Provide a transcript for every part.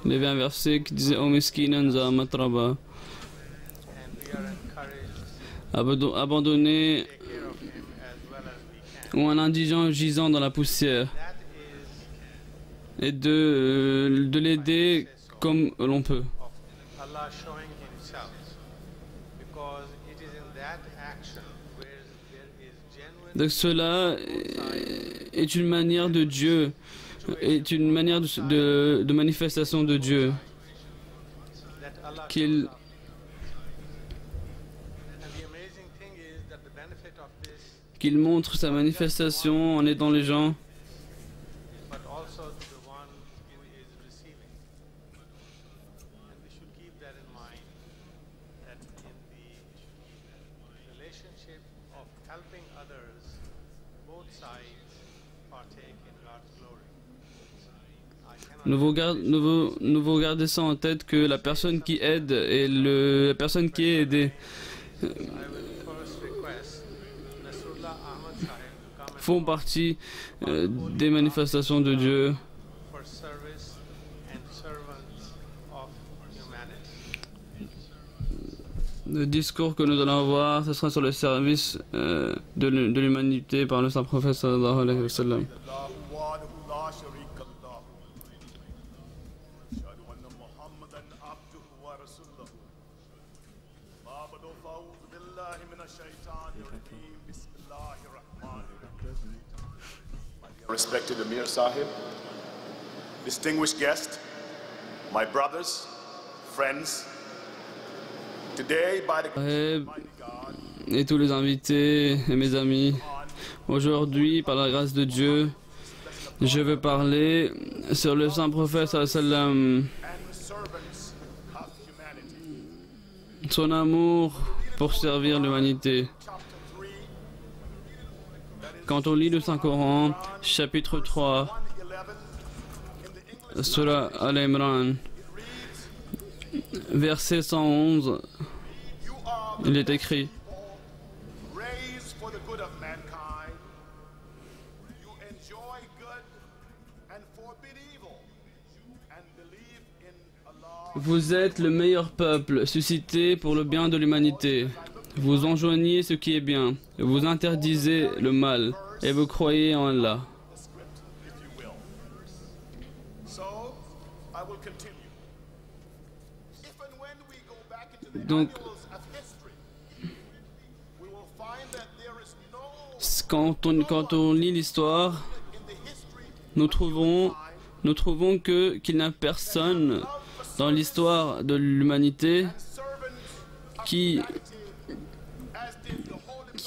Il y avait un verset qui disait O miskinan za matraba, abandonné ou un indigent gisant dans la poussière, et de l'aider comme l'on peut. Donc cela est une manière de Dieu, est une manière de manifestation de Dieu qu'il montre sa manifestation en aidant les gens, nous vous gardez ça en tête que la personne qui aide et la personne qui est aidée font partie des manifestations de Dieu. Le discours que nous allons avoir, ce sera sur le service de l'humanité par le Saint-Prophète sallallahu alayhi wa sallam. Respected Amir Sahib, distinguished guests, my brothers, friends, today by the et tous les invités et mes amis, aujourd'hui, par la grâce de Dieu, je veux parler sur le Saint-Prophète sallam, son amour pour servir l'humanité. Quand on lit le Saint-Coran, chapitre 3, Surah Al-Imran, verset 111, il est écrit: Vous êtes le meilleur peuple suscité pour le bien de l'humanité. Vous enjoignez ce qui est bien, vous interdisez le mal, et vous croyez en Allah. Donc, quand on lit l'histoire, nous trouvons qu'il n'y a personne dans l'histoire de l'humanité qui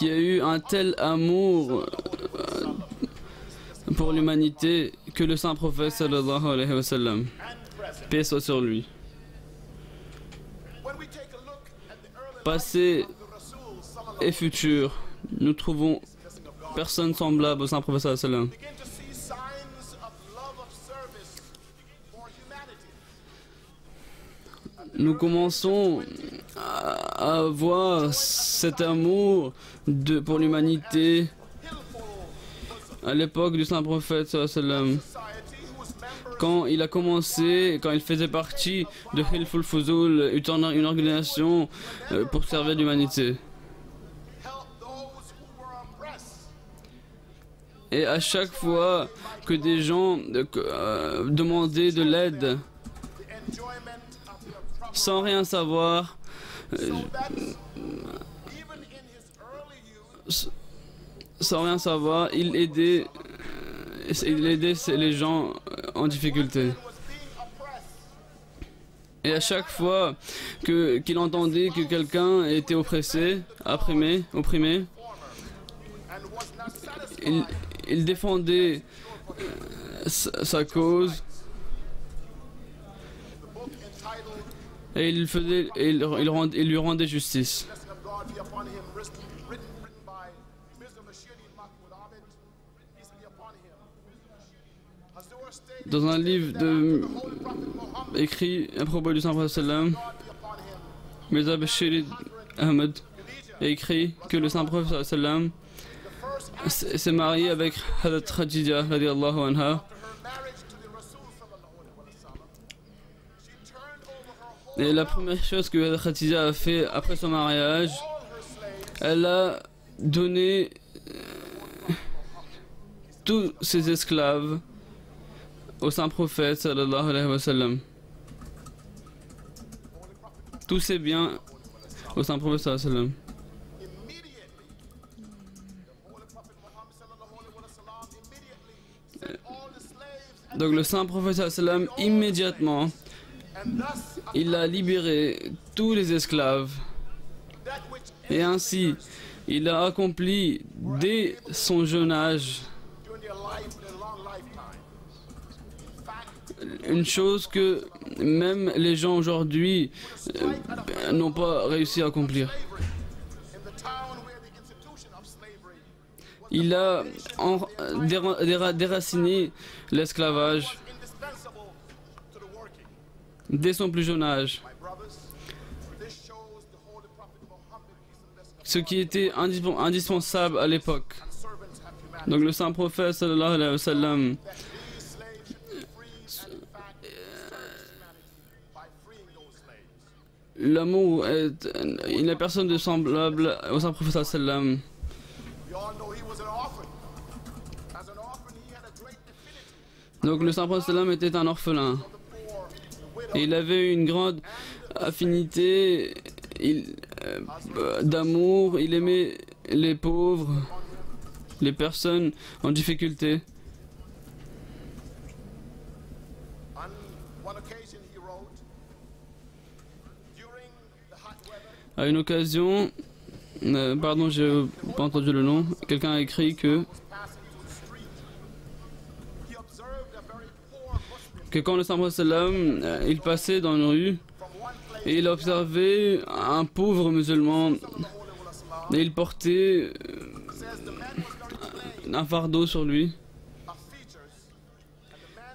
a eu un tel amour pour l'humanité que le Saint-Prophète sallallahu alayhi wa sallam. Paix soit sur lui. Passé et futur, nous trouvons personne semblable au Saint-Prophète sallallahu alayhi wa sallam. Nous commençons à voir cet amour pour l'humanité à l'époque du Saint-Prophète sallallahu alayhi wa sallam. Quand il a commencé, quand il faisait partie de Hilful Fuzul, une organisation pour servir l'humanité. Et à chaque fois que des gens demandaient de l'aide, sans rien savoir, il aidait les gens en difficulté. Et à chaque fois qu'il entendait que quelqu'un était opprimé, il défendait sa cause. Et il lui rendait justice. Dans un livre écrit à propos du Saint-Prophète sallam, Mirza Bashir Ahmed a écrit que le Saint-Prophète sallam s'est marié avec Hadrat Khadija radiallahu anha. Et la première chose que Khadija a fait après son mariage, elle a donné tous ses esclaves au saint prophète sallallahu alayhi wa sallam. Tous ses biens au saint prophète sallallahu alayhi wa sallam. Donc le saint prophète sallallahu alayhi wa sallam, immédiatement, il a libéré tous les esclaves. Et ainsi, il a accompli dès son jeune âge une chose que même les gens aujourd'hui n'ont pas réussi à accomplir. Il a déraciné l'esclavage dès son plus jeune âge. Ce qui était indispensable à l'époque. Donc le saint prophète sallallahu alayhi wa sallam l'amour est, il n'y a personne de semblable au saint prophète sallallahu alayhi wa sallam. Donc le saint prophète sallallahu alayhi wa sallam était un orphelin. Et il avait une grande affinité d'amour, il aimait les pauvres, les personnes en difficulté. À une occasion, pardon, j'ai pas entendu le nom, quelqu'un a écrit que quand le saint prophète sallam, il passait dans une rue et il a observé un pauvre musulman et il portait un fardeau sur lui.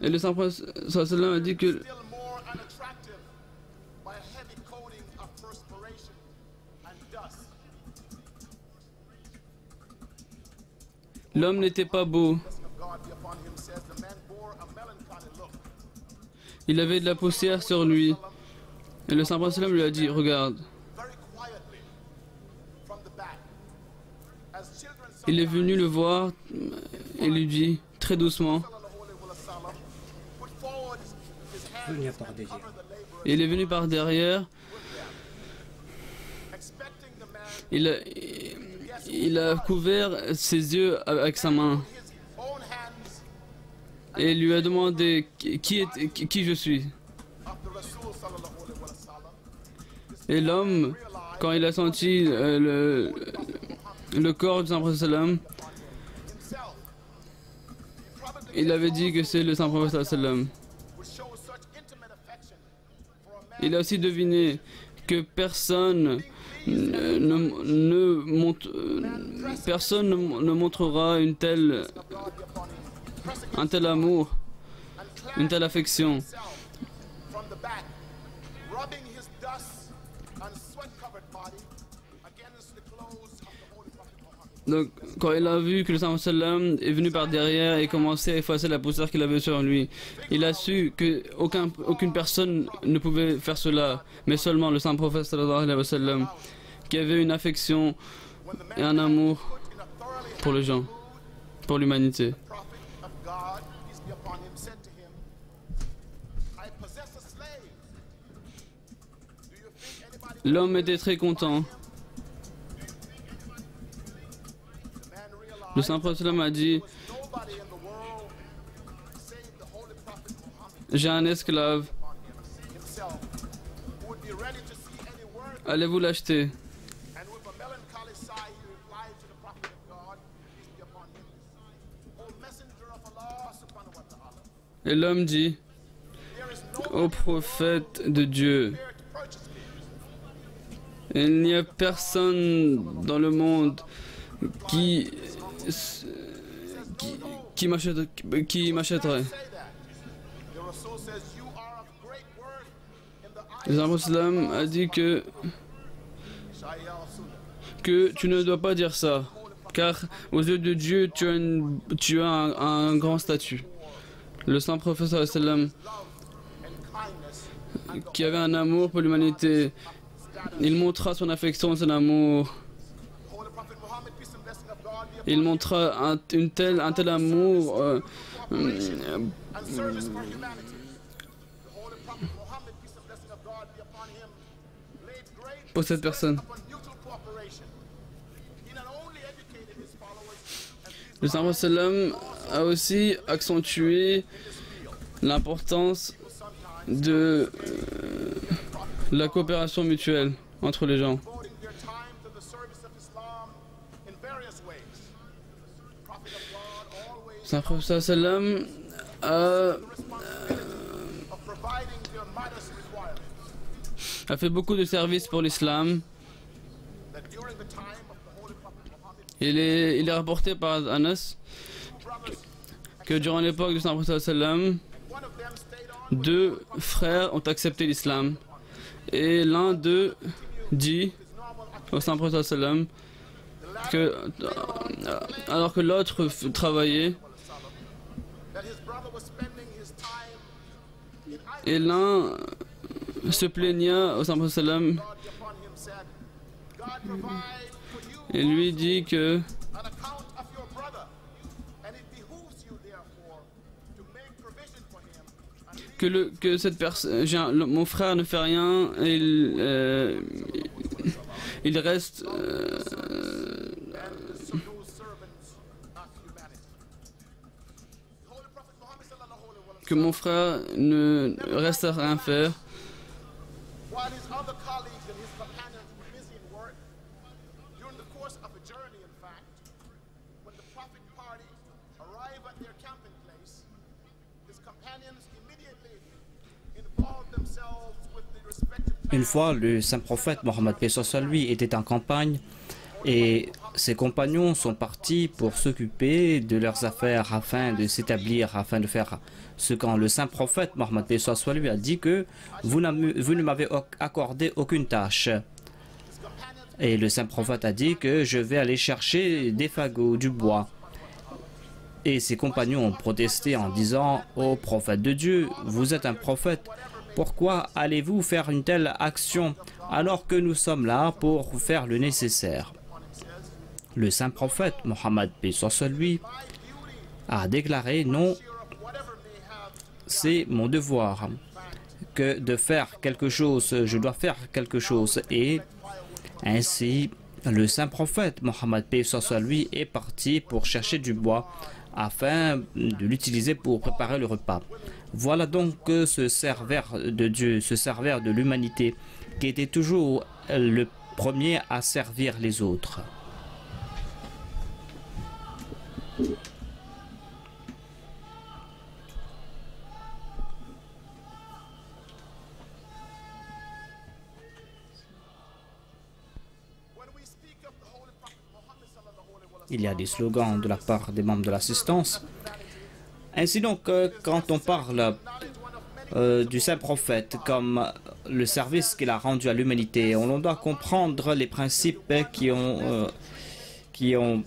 Et le saint prophète sallam a dit que l'homme n'était pas beau. Il avait de la poussière sur lui. Et le saint prophète lui a dit, regarde. Il est venu le voir et lui dit, très doucement. Il est venu par derrière. Il a couvert ses yeux avec sa main. Et lui a demandé qui je suis. Et l'homme, quand il a senti le corps du saint prophète sallam, il avait dit que c'est le saint prophète sallam. Il a aussi deviné que personne ne montrera un tel amour, une telle affection. Donc, quand il a vu que le saint sallam est venu par derrière et commençait à effacer la poussière qu'il avait sur lui, il a su que aucune personne ne pouvait faire cela, mais seulement le saint prophète sallallahu alayhi wa sallam, qui avait une affection et un amour pour les gens, pour l'humanité. L'homme était très content. Le saint prophète a dit, j'ai un esclave, allez-vous l'acheter? Et l'homme dit, ô prophète de Dieu, il n'y a personne dans le monde qui m'achèterait. Le saint prophète a dit que tu ne dois pas dire ça, car aux yeux de Dieu tu as un grand statut. Le saint prophète qui avait un amour pour l'humanité. Il montra son affection, son amour. Il montra un tel amour pour cette personne. Le Saint Sallam a aussi accentué l'importance de la coopération mutuelle entre les gens. Le Saint Sallam a fait beaucoup de services pour l'islam. Il est rapporté par Anas que durant l'époque du Saint Prophète sallam, 2 frères ont accepté l'islam. Et l'un d'eux dit au Saint Prophète sallam que alors que l'autre travaillait, et l'un se plaignait au Saint Prophète sallam et lui dit que cette personne, mon frère ne fait rien, et il reste que mon frère ne reste à rien faire. Une fois, le saint prophète Mohammed paix soit sur lui était en campagne et ses compagnons sont partis pour s'occuper de leurs affaires afin de s'établir, afin de faire ce quand le saint prophète Mohammed paix soit sur lui a dit que vous ne m'avez accordé aucune tâche. Et le saint prophète a dit que je vais aller chercher des fagots, du bois. Et ses compagnons ont protesté en disant « Ô prophète de Dieu, vous êtes un prophète, pourquoi allez-vous faire une telle action alors que nous sommes là pour faire le nécessaire ?» Le saint prophète Mohammed paix soit sur lui a déclaré « Non, c'est mon devoir que de faire quelque chose, je dois faire quelque chose. » Et ainsi, le saint prophète Mohammed paix soit sur lui est parti pour chercher du bois afin de l'utiliser pour préparer le repas. Voilà donc ce serveur de Dieu, ce serveur de l'humanité, qui était toujours le premier à servir les autres. Il y a des slogans de la part des membres de l'assistance. Ainsi donc, quand on parle du saint prophète comme le service qu'il a rendu à l'humanité, on doit comprendre les principes qui ont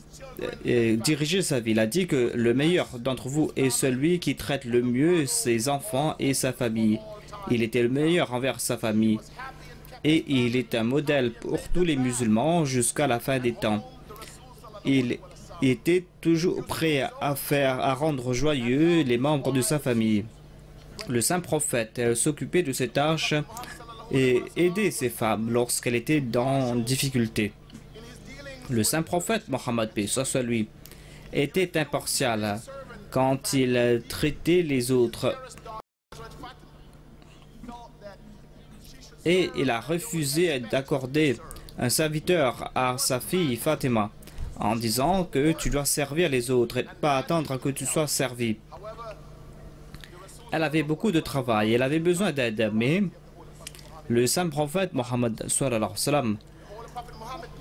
dirigé sa vie. Il a dit que le meilleur d'entre vous est celui qui traite le mieux ses enfants et sa famille. Il était le meilleur envers sa famille. Et il est un modèle pour tous les musulmans jusqu'à la fin des temps. Il était toujours prêt à rendre joyeux les membres de sa famille. Le saint prophète s'occupait de ces tâches et aidait ses femmes lorsqu'elles étaient dans difficulté. Le saint prophète Mohammed paix soit sur lui était impartial quand il traitait les autres et il a refusé d'accorder un serviteur à sa fille Fatima en disant que tu dois servir les autres et pas attendre que tu sois servi. Elle avait beaucoup de travail, elle avait besoin d'aide, mais le saint prophète Mohammed sallallahu alayhi wa sallam,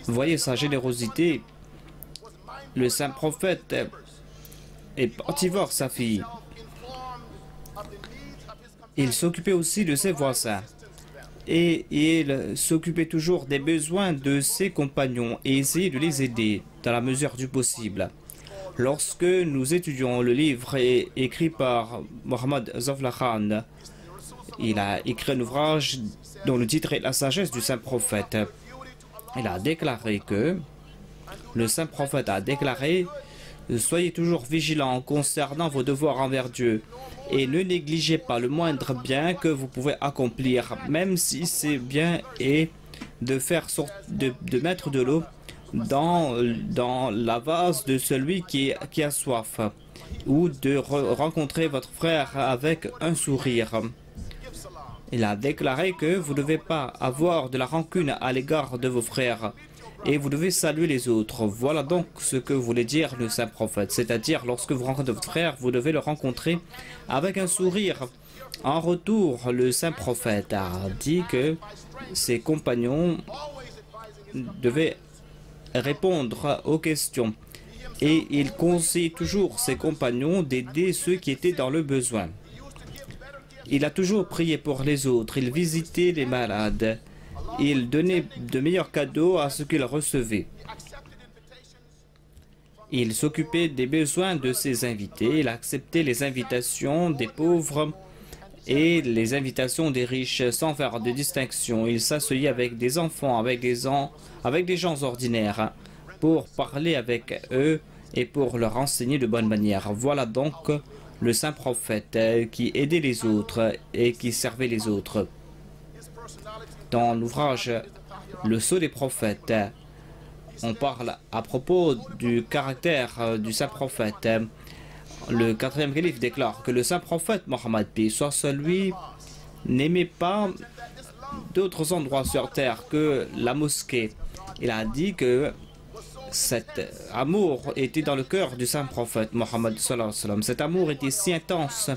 voyez sa générosité. Le saint prophète est parti voir sa fille. Il s'occupait aussi de ses voisins. Et il s'occupait toujours des besoins de ses compagnons et essayait de les aider dans la mesure du possible. Lorsque nous étudions le livre écrit par Mohammed Zafla Khan, Il a écrit un ouvrage dont le titre est La sagesse du saint prophète. Il a déclaré que le saint prophète a déclaré: soyez toujours vigilants concernant vos devoirs envers Dieu et ne négligez pas le moindre bien que vous pouvez accomplir, même si c'est bien est de mettre de l'eau dans la vase de celui qui a soif, ou de rencontrer votre frère avec un sourire. Il a déclaré que vous ne devez pas avoir de la rancune à l'égard de vos frères et vous devez saluer les autres. Voilà donc ce que voulait dire le saint prophète, c'est-à-dire lorsque vous rencontrez votre frère, vous devez le rencontrer avec un sourire. En retour, le saint prophète a dit que ses compagnons devaient répondre aux questions et il conseille toujours ses compagnons d'aider ceux qui étaient dans le besoin. Il a toujours prié pour les autres, il visitait les malades, il donnait de meilleurs cadeaux à ceux qu'il recevait. Il s'occupait des besoins de ses invités, il acceptait les invitations des pauvres et les invitations des riches sans faire de distinction. Il s'asseyait avec des enfants, avec des gens ordinaires pour parler avec eux et pour leur enseigner de bonne manière. Voilà donc le saint prophète qui aidait les autres et qui servait les autres. Dans l'ouvrage Le sceau des prophètes, on parle à propos du caractère du saint prophète. Le 4e calife déclare que le saint prophète Mohammed, paix soit sur lui, n'aimait pas d'autres endroits sur terre que la mosquée. Il a dit que cet amour était dans le cœur du saint prophète Mohammed sallallahu alayhi wa sallam. Cet amour était si intense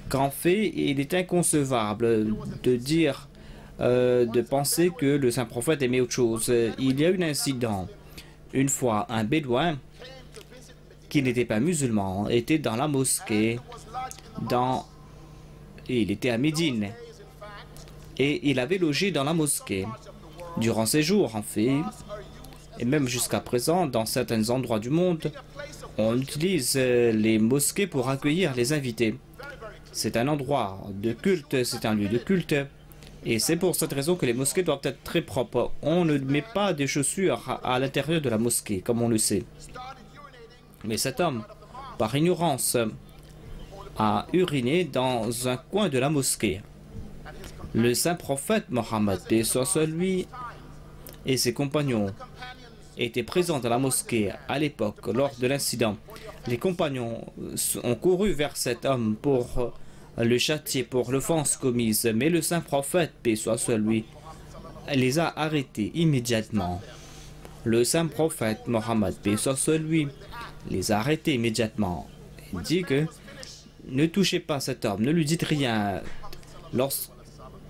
qu'en fait, il est inconcevable de penser que le saint prophète aimait autre chose. Il y a eu un incident. Une fois, un bédouin qui n'était pas musulman était dans la mosquée, il était à Médine et il avait logé dans la mosquée. Durant ses jours, en fait, et même jusqu'à présent, dans certains endroits du monde, on utilise les mosquées pour accueillir les invités. C'est un endroit de culte, c'est un lieu de culte. Et c'est pour cette raison que les mosquées doivent être très propres. On ne met pas des chaussures à l'intérieur de la mosquée, comme on le sait. Mais cet homme, par ignorance, a uriné dans un coin de la mosquée. Le saint prophète Mohammed, paix soit sur lui, et ses compagnons étaient présents dans la mosquée à l'époque, lors de l'incident. Les compagnons ont couru vers cet homme pour le châtier pour l'offense commise, mais le saint prophète, paix soit sur lui, les a arrêtés immédiatement. Le saint prophète Mohammed, paix soit sur lui, les a arrêtés immédiatement. Il dit que ne touchez pas cet homme, ne lui dites rien. Lorsque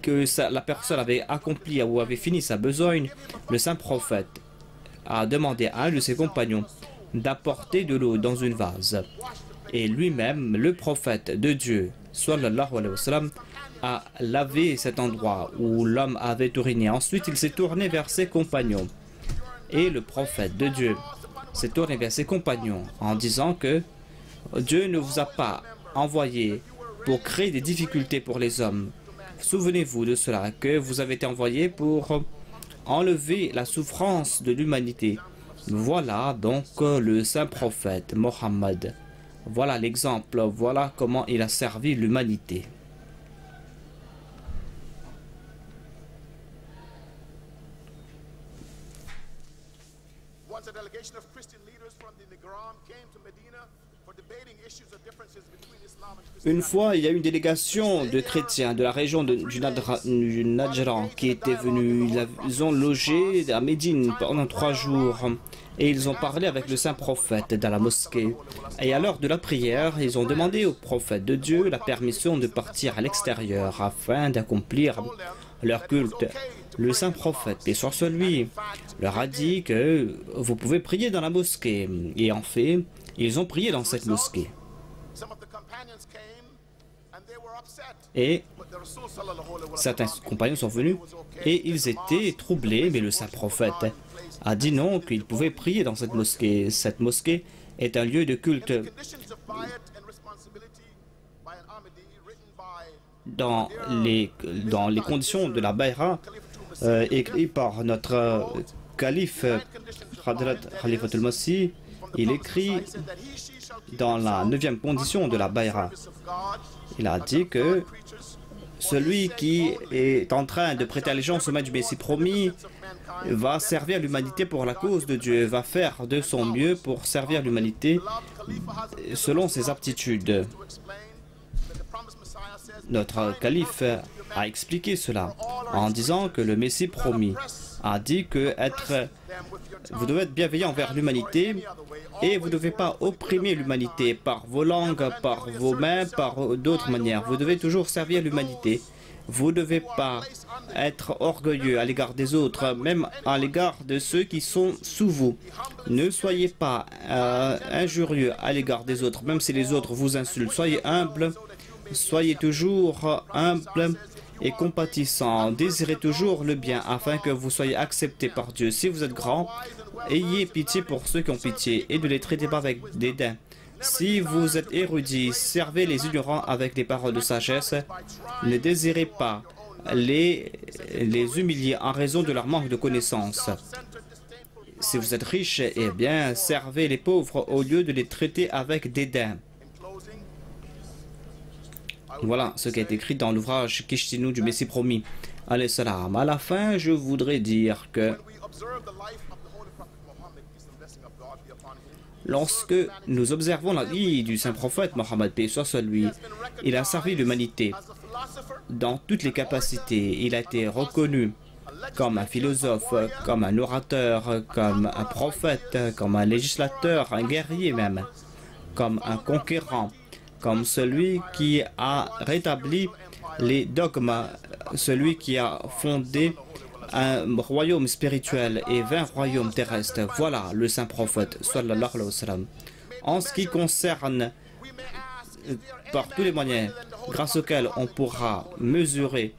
la personne avait accompli ou avait fini sa besogne, le saint prophète a demandé à un de ses compagnons d'apporter de l'eau dans une vase. Et lui-même, le prophète de Dieu, sallallahu alayhi wa sallam, a lavé cet endroit où l'homme avait uriné. Ensuite, il s'est tourné vers ses compagnons. Et le prophète de Dieu s'est tourné vers ses compagnons en disant que Dieu ne vous a pas envoyé pour créer des difficultés pour les hommes. Souvenez-vous de cela, que vous avez été envoyé pour enlever la souffrance de l'humanité. Voilà donc le saint prophète Mohammed. Voilà l'exemple, voilà comment il a servi l'humanité. Une fois, il y a eu une délégation de chrétiens de la région du Najran qui était venue. Ils ont logé à Médine pendant 3 jours et ils ont parlé avec le saint prophète dans la mosquée. Et à l'heure de la prière, ils ont demandé au prophète de Dieu la permission de partir à l'extérieur afin d'accomplir leur culte. Le saint prophète, paix soit sur lui, leur a dit que vous pouvez prier dans la mosquée. Et en fait, ils ont prié dans cette mosquée. Et certains compagnons sont venus et ils étaient troublés, mais le saint prophète a dit non, qu'ils pouvaient prier dans cette mosquée. Cette mosquée est un lieu de culte. dans les conditions de la Bayra, écrit par notre calife Hadrat Khalifatul Masih. Il écrit dans la 9e condition de la Bayra. Il a dit que celui qui est en train de prêter allégeance au maître du Messie promis va servir l'humanité pour la cause de Dieu, va faire de son mieux pour servir l'humanité selon ses aptitudes. Notre calife a expliqué cela en disant que le Messie promis a dit que vous devez être bienveillant envers l'humanité et vous ne devez pas opprimer l'humanité par vos langues, par vos mains, par d'autres manières. Vous devez toujours servir l'humanité. Vous ne devez pas être orgueilleux à l'égard des autres, même à l'égard de ceux qui sont sous vous. Ne soyez pas injurieux à l'égard des autres, même si les autres vous insultent. Soyez humble, soyez toujours humble et compatissant. Désirez toujours le bien afin que vous soyez acceptés par Dieu. Si vous êtes grand, ayez pitié pour ceux qui ont pitié et ne les traitez pas avec dédain. Si vous êtes érudit, servez les ignorants avec des paroles de sagesse. Ne désirez pas les humilier en raison de leur manque de connaissances. Si vous êtes riche, eh bien, servez les pauvres au lieu de les traiter avec dédain. Voilà ce qui est écrit dans l'ouvrage Kishtinu du Messie promis. Alayhi salam. À la fin, je voudrais dire que lorsque nous observons la vie du saint prophète Mohammed, paix soit sur lui, il a servi l'humanité dans toutes les capacités. Il a été reconnu comme un philosophe, comme un orateur, comme un prophète, comme un législateur, un guerrier même, comme un conquérant, comme celui qui a rétabli les dogmes, celui qui a fondé un royaume spirituel et 20 royaumes terrestres. Voilà le saint prophète sallallahu alayhi wa sallam. En ce qui concerne par tous les moyens grâce auxquels on pourra mesurer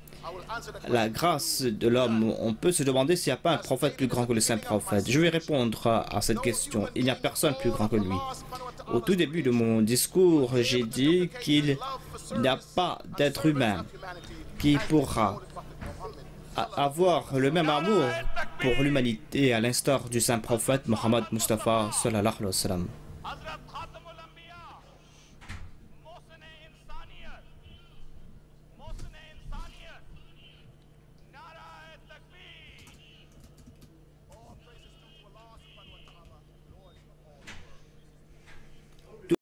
la grâce de l'homme, on peut se demander s'il n'y a pas un prophète plus grand que le saint prophète. Je vais répondre à cette question. Il n'y a personne plus grand que lui. Au tout début de mon discours, j'ai dit qu'il n'y a pas d'être humain qui pourra avoir le même amour pour l'humanité à l'instar du saint prophète Mohammed Mustafa sallallahu alayhi wa sallam.